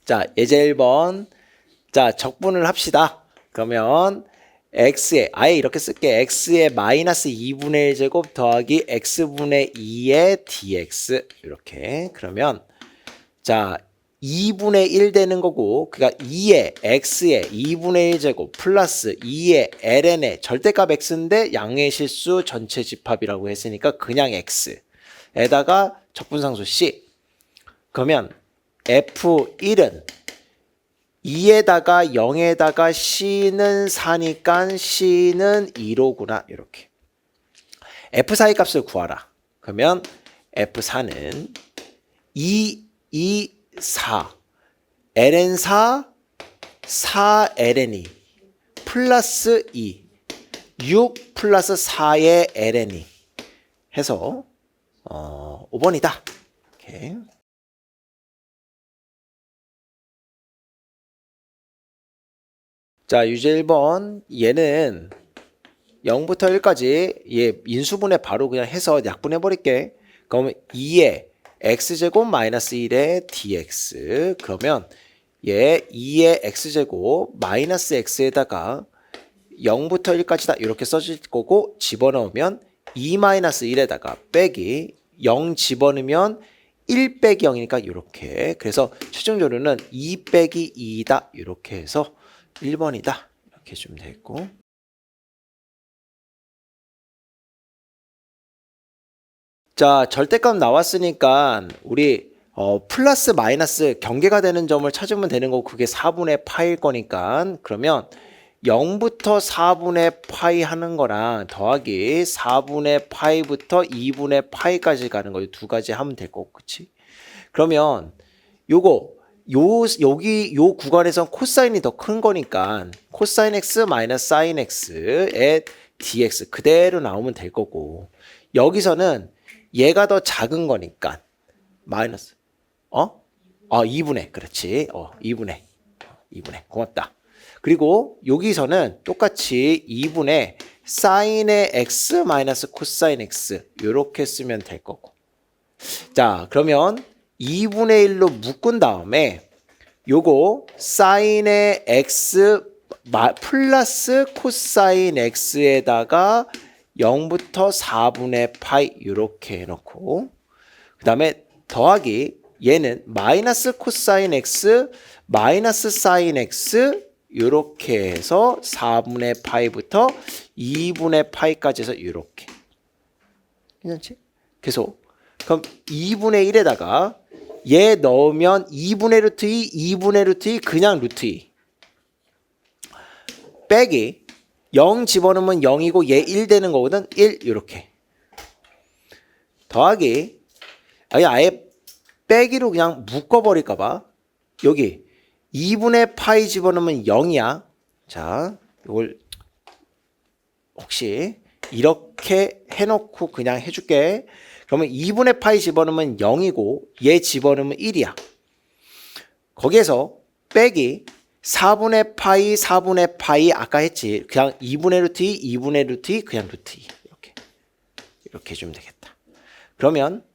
자, 예제 1번. 자, 적분을 합시다. 그러면 x에 아예 이렇게 쓸게. x의 마이너스 2분의 1 제곱 더하기 x분의 2의 dx 이렇게. 그러면 자 2분의 1 되는 거고, 그러니까 2의 x의 2분의 1 제곱 플러스 2의 ln의 절대값 x인데 양의 실수 전체 집합이라고 했으니까 그냥 x에다가 적분상수 c. 그러면 f1은 2에다가 0에다가 c는 4니까 c는 2로구나. 이렇게 f4의 값을 구하라. 그러면 f4는 2, 4 ln4 4ln2 플러스 2 6 플러스 4의 ln2 해서 5번이다. 이렇게. 자, 유제 1번. 얘는 0부터 1까지 얘 인수분해 바로 그냥 해서 약분해 버릴게. 그러면 2의 x제곱 마이너스 1의 dx. 그러면 얘 2의 x제곱 마이너스 x에다가 0부터 1까지다 이렇게 써질 거고, 집어넣으면 2 마이너스 1에다가 빼기 0 집어넣으면 1 빼기 0이니까 이렇게. 그래서 최종적으로는 2 빼기 2다 이렇게 해서 1번이다 이렇게 해주면 되겠고. 자, 절대값 나왔으니까 우리 플러스 마이너스 경계가 되는 점을 찾으면 되는 거고, 그게 4분의 파일 거니까. 그러면 0부터 4분의 파이 하는 거랑 더하기 4분의 파이부터 2분의 파이까지 가는 거, 두 가지 하면 될 거고, 그치? 그러면 여기 요 구간에선 코사인이 더 큰 거니까 코사인 x 마이너스 사인 x의 dx 그대로 나오면 될 거고, 여기서는 얘가 더 작은 거니까 마이너스 2분의 그렇지. 2분의 고맙다. 그리고 여기서는 똑같이 2분의 사인의 x 마이너스 코사인 x 이렇게 쓰면 될 거고. 자, 그러면 2분의 1로 묶은 다음에 요거 사인의 x 플러스 코사인 x에다가 0부터 4분의 파이 이렇게 해놓고, 그 다음에 더하기 얘는 마이너스 코사인 x 마이너스 사인 x 이렇게 해서 4분의 파이부터 2분의 파이까지 해서 이렇게. 괜찮지? 계속. 그럼 2분의 1에다가 얘 넣으면 2분의 루트 2, 2분의 루트 2 그냥 루트 2 빼기 0 집어넣으면 0이고 얘 1 되는 거거든. 1 이렇게 더하기 아예 빼기로 그냥 묶어버릴까 봐 여기 2분의 파이 집어넣으면 0이야. 자, 이걸 혹시 이렇게 해놓고 그냥 해줄게. 그러면 2분의 파이 집어넣으면 0이고 얘 집어넣으면 1이야. 거기에서 빼기 4분의 파이 아까 했지. 그냥 2분의 루트 2, 2분의 루트 2 그냥 루트 2 이렇게 해주면 되겠다. 그러면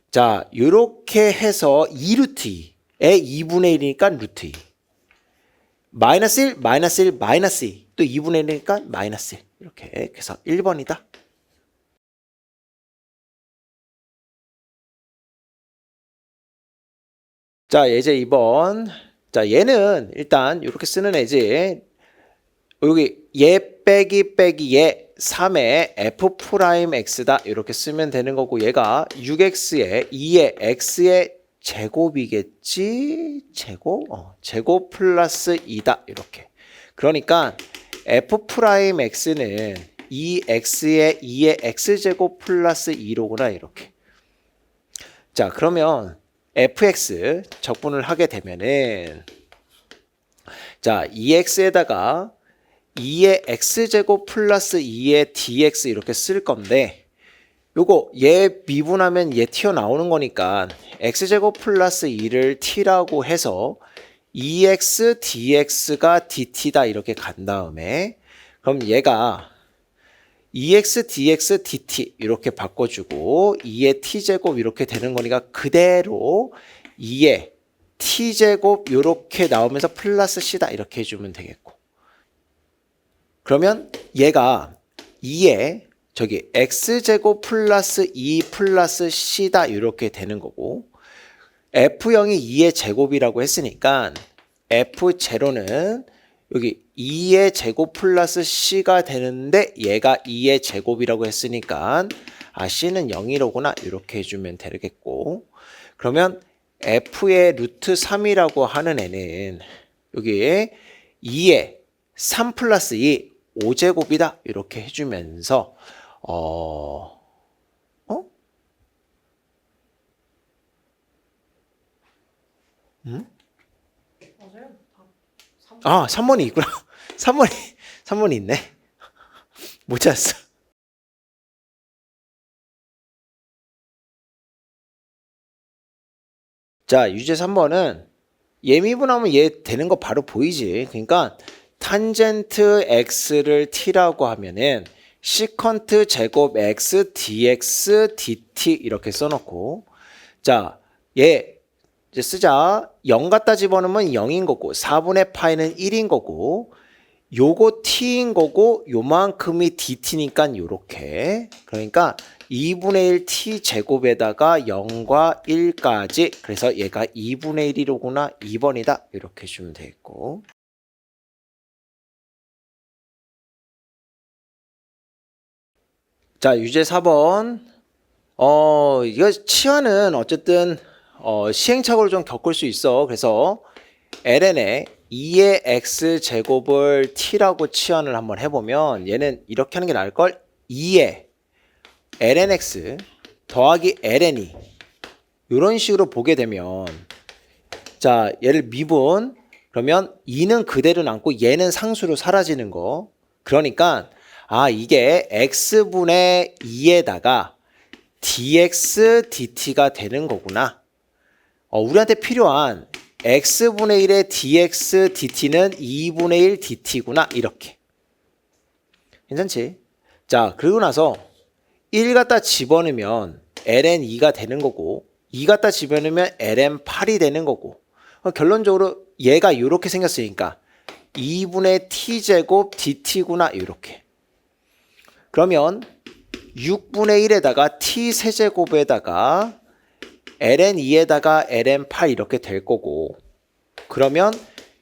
자, 이렇게 해서 2루트 2의 2분의 1이니까 루트 2 마이너스 1, 마이너스 1, 마이너스 2 또 2분의 1이니까 마이너스 1 이렇게. 그래서 1번이다. 자, 예제 2번. 자, 얘는 일단 이렇게 쓰는 애지. 여기 얘 빼기 얘 3의 f 프라임 x다 이렇게 쓰면 되는 거고, 얘가 6x에 2의 x의 제곱이겠지. 제곱 플러스 2다 이렇게. 그러니까 f 프라임 x는 2x에 2의 x제곱 플러스 2로구나 이렇게. 자, 그러면 fx 적분을 하게 되면은 자 2x에다가 2의 x제곱 플러스 2의 dx 이렇게 쓸 건데, 요거 얘 미분하면 얘 튀어나오는 거니까 x제곱 플러스 2를 t라고 해서 2x dx가 dt다 이렇게 간 다음에, 그럼 얘가 2x dx dt 이렇게 바꿔주고 2의 t제곱 이렇게 되는 거니까 그대로 2의 t제곱 요렇게 나오면서 플러스 c다 이렇게 해주면 되겠고, 그러면 얘가 2에 저기 x제곱 플러스 2 플러스 c다 이렇게 되는 거고, f0이 2의 제곱이라고 했으니까 f0는 여기 2의 제곱 플러스 c가 되는데 얘가 2의 제곱이라고 했으니까 c는 0이로구나 이렇게 해주면 되겠고, 그러면 f의 루트 3이라고 하는 애는 여기에 2의 3 플러스 2 5제곱이다 이렇게 해주면서 맞아요. 3번이 있구나. 3번이 있네. 못 찾았어. 자, 유제 3번은 예미분하면 얘 되는 거 바로 보이지. 그러니까 탄젠트 x를 t라고 하면은 시컨트 제곱 x dx dt 이렇게 써놓고, 자, 얘 이제 쓰자. 0 갖다 집어넣으면 0인 거고 4분의 파이는 1인 거고 요거 t인 거고 요만큼이 dt니까 요렇게, 그러니까 2분의 1 t 제곱에다가 0과 1까지, 그래서 얘가 2분의 1이로구나 2번이다 이렇게 주면 되겠고, 자, 유제 4번. 이거 치환은 어쨌든 시행착오를 좀 겪을 수 있어. 그래서 ln에 2의 x제곱을 t라고 치환을 한번 해보면 얘는 이렇게 하는 게 나을걸? 2의 lnx 더하기 ln이 이런 식으로 보게 되면, 자, 얘를 미분, 그러면 2는 그대로 남고 얘는 상수로 사라지는 거. 그러니까 이게 x분의 2에다가 dx dt가 되는 거구나. 우리한테 필요한 x분의 1의 dx dt는 2분의 1 dt구나 이렇게. 괜찮지? 자, 그리고 나서 1 갖다 집어넣으면 ln 2가 되는 거고 2 갖다 집어넣으면 ln 8이 되는 거고, 결론적으로 얘가 이렇게 생겼으니까 2분의 t제곱 dt구나 이렇게. 그러면 6분의 1에다가 t 세제곱에다가 ln 2에다가 ln 8 이렇게 될 거고, 그러면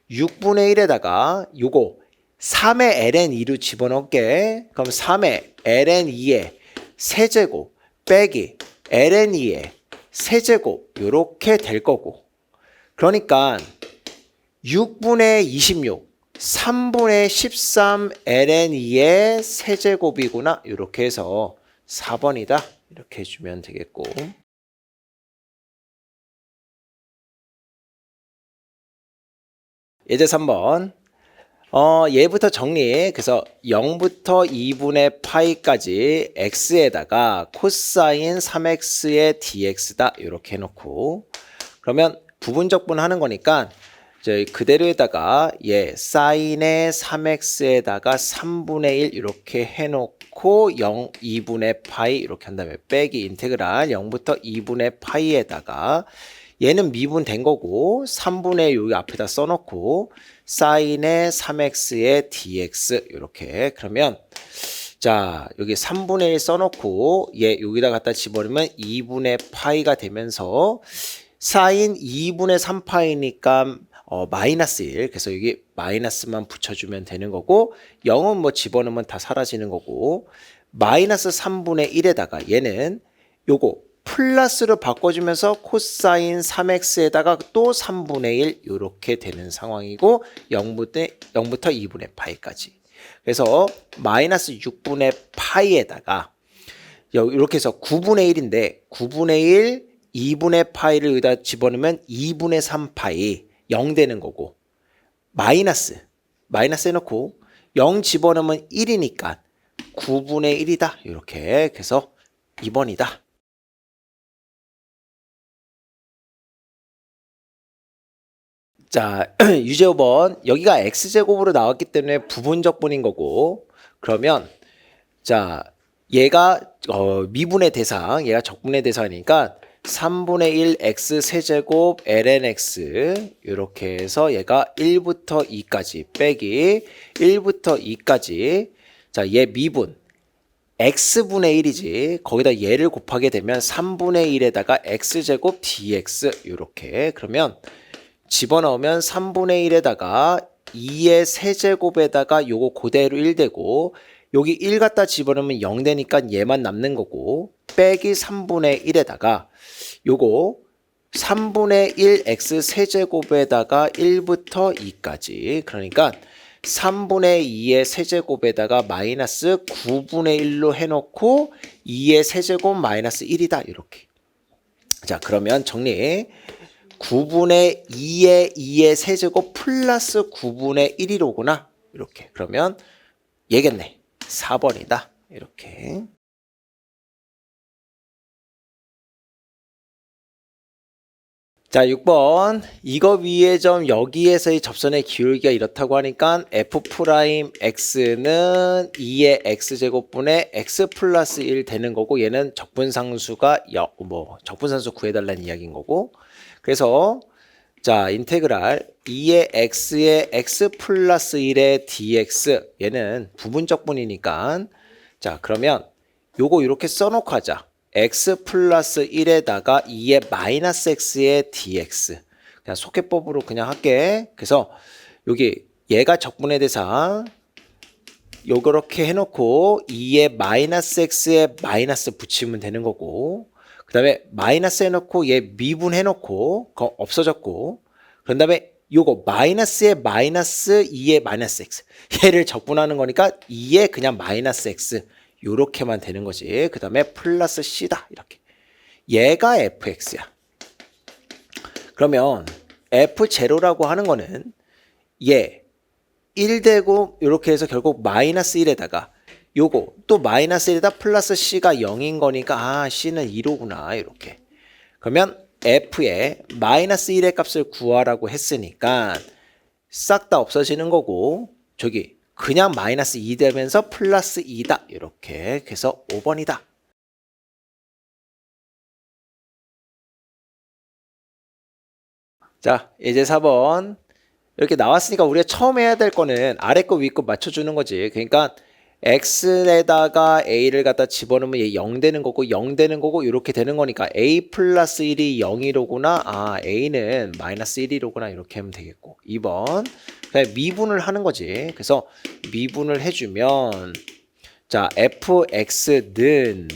6분의 1에다가 요거 3의 ln 2로 집어넣을게. 그럼 3의 ln 2의 세제곱 빼기 ln 2의 세제곱 요렇게 될 거고, 그러니까 6분의 26 3분의 13 ln 2의 세제곱이구나 이렇게 해서 4번이다 이렇게 해주면 되겠고, 예제 3번. 얘부터 정리. 그래서 0부터 2분의 파이까지 x에다가 코사인 3x의 dx다 이렇게 해놓고, 그러면 부분적분 하는 거니까 저희 그대로에다가 사인의 3x에다가 3분의 1 이렇게 해놓고 2분의 파이 이렇게 한 다음에 빼기 인테그랄 0부터 2분의 파이에다가 얘는 미분된 거고 3분의 여기 앞에다 써놓고 사인의 3x의 dx 이렇게. 그러면 자, 여기 3분의 1 써놓고 여기다 갖다 집어넣으면 2분의 파이가 되면서 사인 2분의 3파이니까 마이너스 1. 그래서 여기 마이너스만 붙여주면 되는 거고 0은 뭐 집어넣으면 다 사라지는 거고, 마이너스 3분의 1에다가 얘는 요거 플러스로 바꿔주면서 코사인 3x에다가 또 3분의 1 이렇게 되는 상황이고 0부터 2분의 파이까지. 그래서 마이너스 6분의 파이에다가 이렇게 해서 9분의 1인데 9분의 1 2분의 파이를 여기다 집어넣으면 2분의 3파이 0 되는 거고, 마이너스 해놓고 0 집어넣으면 1이니까 9분의 1이다 이렇게. 그래서 2번이다. 자, 유제 5번. 여기가 x제곱으로 나왔기 때문에 부분적분인 거고, 그러면 자, 얘가 미분의 대상, 얘가 적분의 대상이니까 3분의 1 x 세제곱 ln x 이렇게 해서 얘가 1부터 2까지 빼기 1부터 2까지 자, 얘 미분 x분의 1이지 거기다 얘를 곱하게 되면 3분의 1에다가 x제곱 dx 이렇게 그러면 집어넣으면 3분의 1에다가 2의 세제곱에다가 요거 그대로 1 되고 여기 1 갖다 집어넣으면 0 되니까 얘만 남는 거고 빼기 3분의 1에다가 요거 3분의 1 x 세제곱에다가 1부터 2까지 그러니까 3분의 2의 세제곱에다가 마이너스 9분의 1로 해놓고 2의 세제곱 마이너스 1이다 이렇게 자 그러면 정리 9분의 2의 세제곱 플러스 9분의 1이로구나 이렇게 그러면 얘겠네 4번이다 이렇게 자 6번 이거 위의 점 여기에서의 접선의 기울기가 이렇다고 하니까 f'x는 2의 x제곱분의 x 플러스 1 되는 거고 얘는 적분상수가 적분상수 구해달라는 이야기인 거고 그래서 자 인테그랄 2의 x의 x 플러스 1의 dx 얘는 부분적분이니까 자 그러면 요거 이렇게 써놓고 하자 x 플러스 1에다가 2의 마이너스 x의 dx 그냥 속해법으로 그냥 할게 그래서 여기 얘가 적분의 대상 요렇게 해놓고 2의 마이너스 x에 마이너스 붙이면 되는 거고 그 다음에 마이너스 해놓고 얘 미분 해놓고 그거 없어졌고 그런 다음에 요거 마이너스에 마이너스 2의 마이너스 x 얘를 적분하는 거니까 2의 그냥 마이너스 x 요렇게만 되는 거지. 그 다음에 플러스 C다. 이렇게. 얘가 fx야. 그러면 f0라고 하는 거는 얘 1되고 이렇게 해서 결국 마이너스 1에다가 요거 또 마이너스 1에다 플러스 C가 0인 거니까 C는 2로구나. 이렇게. 그러면 f의 마이너스 1의 값을 구하라고 했으니까 싹 다 없어지는 거고 저기 그냥 마이너스 2 되면서 플러스 2다. 이렇게 해서 5번이다. 자, 이제 4번. 이렇게 나왔으니까 우리가 처음 해야 될 거는 아래 거 위 거 맞춰주는 거지. 그러니까 x에다가 a를 갖다 집어넣으면 얘 0 되는 거고 0 되는 거고 이렇게 되는 거니까 a 플러스 1이 0이로구나. a는 마이너스 1이로구나. 이렇게 하면 되겠고 2번. 미분을 하는 거지. 그래서 미분을 해주면 자 fx는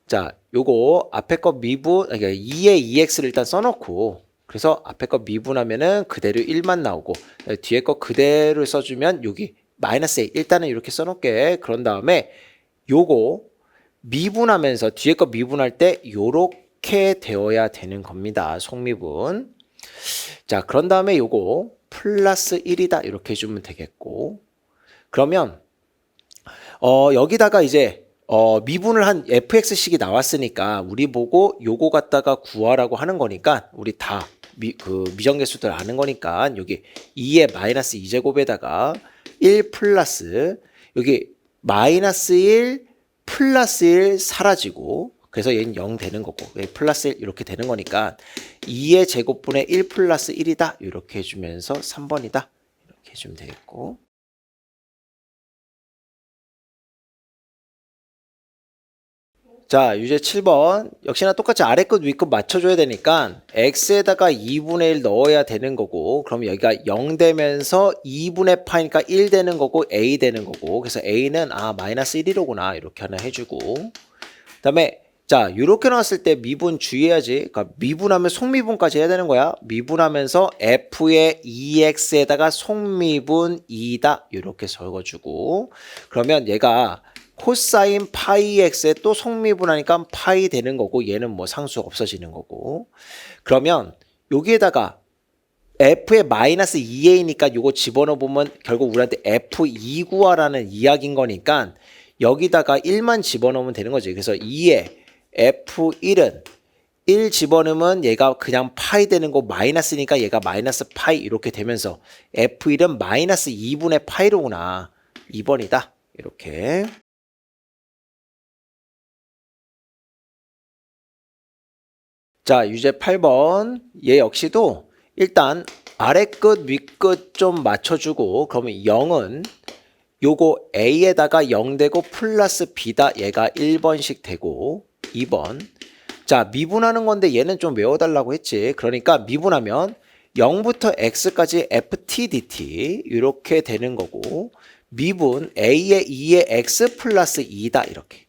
자 요거 앞에 거 미분 그러니까 2의 2x를 일단 써놓고 그래서 앞에 거 미분하면은 그대로 1만 나오고 뒤에 거 그대로 써주면 여기 마이너스 a 일단은 이렇게 써놓게 그런 다음에 요거 미분하면서 뒤에 거 미분할 때 요렇게 되어야 되는 겁니다. 속미분. 자 그런 다음에 요거 플러스 1이다 이렇게 해주면 되겠고 그러면 여기다가 이제 미분을 한 fx식이 나왔으니까 우리 보고 요거 갖다가 구하라고 하는 거니까 우리 다 미정계수들 아는 거니까 여기 2의 마이너스 2제곱에다가 1 플러스 여기 마이너스 1 플러스 1 사라지고 그래서 얘는 0 되는 거고 플러스 1 이렇게 되는 거니까 2의 제곱분의 1 플러스 1이다 이렇게 해주면서 3번이다 이렇게 해주면 되겠고 자 유제 7번 역시나 똑같이 아래 끝 위 끝 맞춰줘야 되니까 x에다가 2분의 1 넣어야 되는 거고 그럼 여기가 0 되면서 2분의 파이니까 1 되는 거고 a 되는 거고 그래서 a는 마이너스 1이로구나 이렇게 하나 해주고 그 다음에 자 이렇게 나왔을 때 미분 주의해야지 그러니까 미분하면 속미분까지 해야 되는 거야 미분하면서 f의 2x에다가 속미분 2다 이렇게 적어주고 그러면 얘가 코사인 파이 x에 또 속미분하니까 파이 되는 거고 얘는 뭐 상수 없어지는 거고 그러면 여기에다가 f의 마이너스 2a니까 요거 집어넣어 보면 결국 우리한테 f2 구하라는 이야기인 거니까 여기다가 1만 집어넣으면 되는 거지 그래서 2에 f1은 1 집어넣으면 얘가 그냥 파이 되는 거 마이너스니까 얘가 마이너스 파이 이렇게 되면서 f1은 마이너스 2분의 파이로구나 2번이다 이렇게 자, 유제 8번. 얘 역시도 일단 아래 끝, 위 끝 좀 맞춰주고, 그러면 0은 요거 A에다가 0 되고 플러스 B다. 얘가 1번씩 되고, 2번. 자, 미분하는 건데 얘는 좀 외워달라고 했지. 그러니까 미분하면 0부터 x까지 ft dt 이렇게 되는 거고, 미분 a의 2의 x 플러스 2다 이렇게.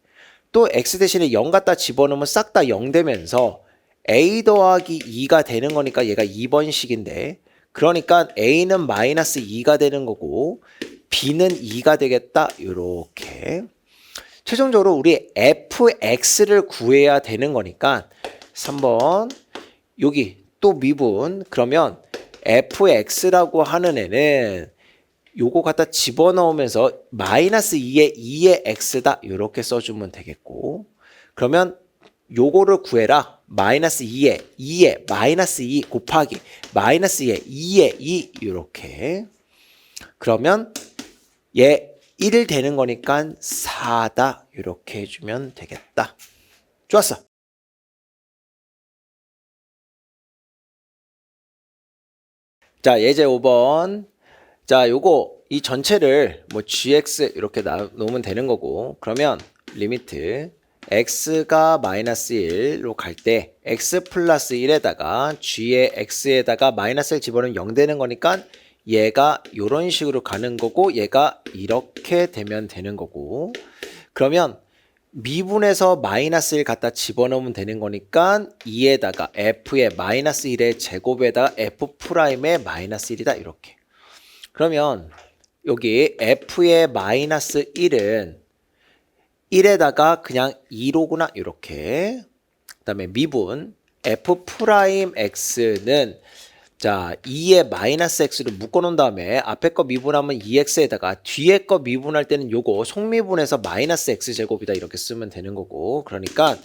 또 x 대신에 0 갖다 집어넣으면 싹 다 0 되면서 a 더하기 2가 되는 거니까 얘가 2번식인데, 그러니까 a는 마이너스 2가 되는 거고 b는 2가 되겠다 이렇게. 최종적으로 우리 fx를 구해야 되는 거니까 3번 여기 또 미분. 그러면 fx라고 하는 애는 요거 갖다 집어넣으면서 마이너스 2의 x다 이렇게 써주면 되겠고, 그러면 요거를 구해라. 마이너스 2의 마이너스 2 곱하기 마이너스 2의 2 이렇게. 그러면 얘 1 되는 거니까 4다 이렇게 해주면 되겠다. 좋았어. 자, 예제 5번. 자, 요거 이 전체를 뭐 gx 이렇게 놓으면 되는 거고, 그러면 리미트 x가 마이너스 1로 갈 때 x 플러스 1에다가 g의 x에다가 마이너스 1 집어넣으면 0 되는 거니까 얘가 이런 식으로 가는 거고, 얘가 이렇게 되면 되는 거고, 그러면 미분에서 마이너스 1 갖다 집어넣으면 되는 거니까 2에다가 f의 마이너스 1의 제곱에다가 f 프라임의 마이너스 1이다 이렇게. 그러면 여기 f의 마이너스 1은 1에다가 그냥 2로구나 이렇게. 그 다음에 미분 f 프라임 x는 자 2의 마이너스 x를 묶어놓은 다음에 앞에 거 미분하면 2x에다가 뒤에 거 미분할 때는 요거 속미분해서 마이너스 x제곱이다 이렇게 쓰면 되는 거고, 그러니까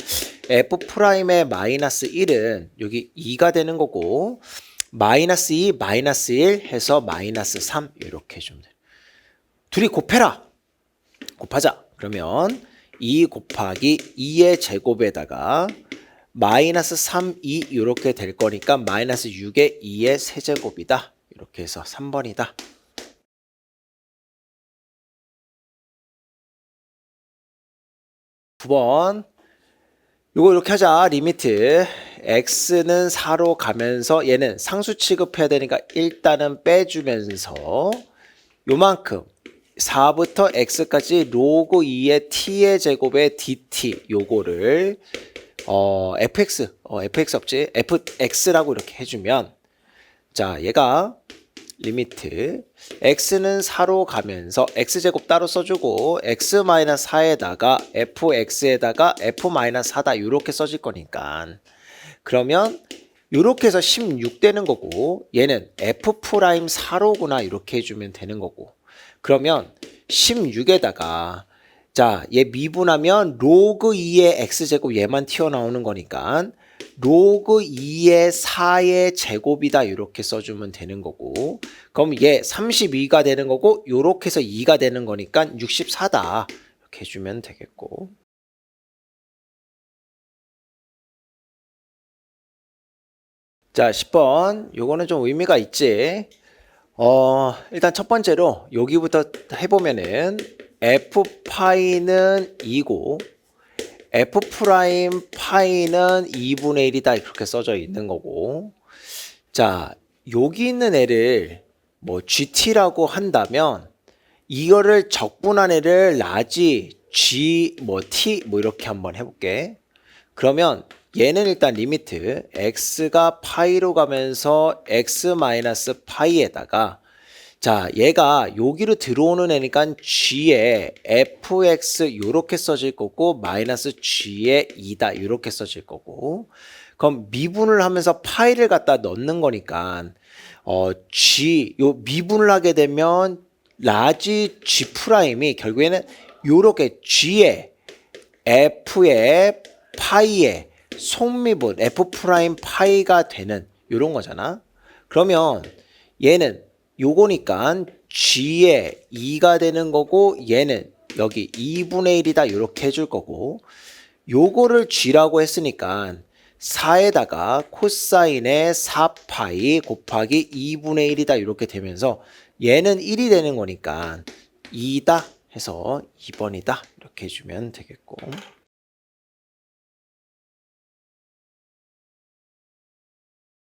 f 프라임의 마이너스 1은 여기 2가 되는 거고, 마이너스 2 마이너스 1 해서 마이너스 3 이렇게 해주면 돼. 둘이 곱해라. 곱하자. 그러면 2 곱하기 2의 제곱에다가 마이너스 3, 2 이렇게 될 거니까 마이너스 6의 2의 세제곱이다. 이렇게 해서 3번이다. (9번) 요거 이렇게 하자. 리미트 x는 4로 가면서 얘는 상수 취급해야 되니까 일단은 빼주면서 요만큼 4부터 x까지 로그 2의 t의 제곱의 dt 요거를 fx 없지 fx라고 이렇게 해주면, 자 얘가 리미트 x는 4로 가면서 x제곱 따로 써주고 x-4에다가 fx에다가 f-4다 이렇게 써질 거니까, 그러면 이렇게 해서 16 되는 거고, 얘는 f'4로구나 이렇게 해주면 되는 거고, 그러면 16에다가 자, 얘 미분하면 로그 2의 x제곱 얘만 튀어나오는 거니까 로그 2의 4의 제곱이다 이렇게 써주면 되는 거고, 그럼 얘 32가 되는 거고 요렇게 해서 2가 되는 거니까 64다 이렇게 해주면 되겠고. 자, 10번 요거는 좀 의미가 있지. 일단 첫 번째로 여기부터 해보면은 f파이는 2고 f'파이는 2분의 1이다 이렇게 써져 있는 거고, 자 여기 있는 애를 뭐 gt라고 한다면 이거를 적분한 애를 라지 g 뭐 t 뭐 이렇게 한번 해볼게. 그러면 얘는 일단 리미트 x가 파이로 가면서 x-파이에다가 자 얘가 여기로 들어오는 애니까 g에 fx 요렇게 써질 거고 마이너스 g에 2다 요렇게 써질 거고, 그럼 미분을 하면서 파이를 갖다 넣는 거니까 g 요 미분을 하게 되면 라지 g 프라임이 결국에는 요렇게 g에 f의 파이의 속미분 f 프라임 파이가 되는 요런 거잖아. 그러면 얘는 요거니까 g에 2가 되는 거고 얘는 여기 2분의 1이다 이렇게 해줄 거고, 요거를 g라고 했으니까 4에다가 코사인의 4파이 곱하기 2분의 1이다 이렇게 되면서 얘는 1이 되는 거니까 2다 해서 2번이다 이렇게 해주면 되겠고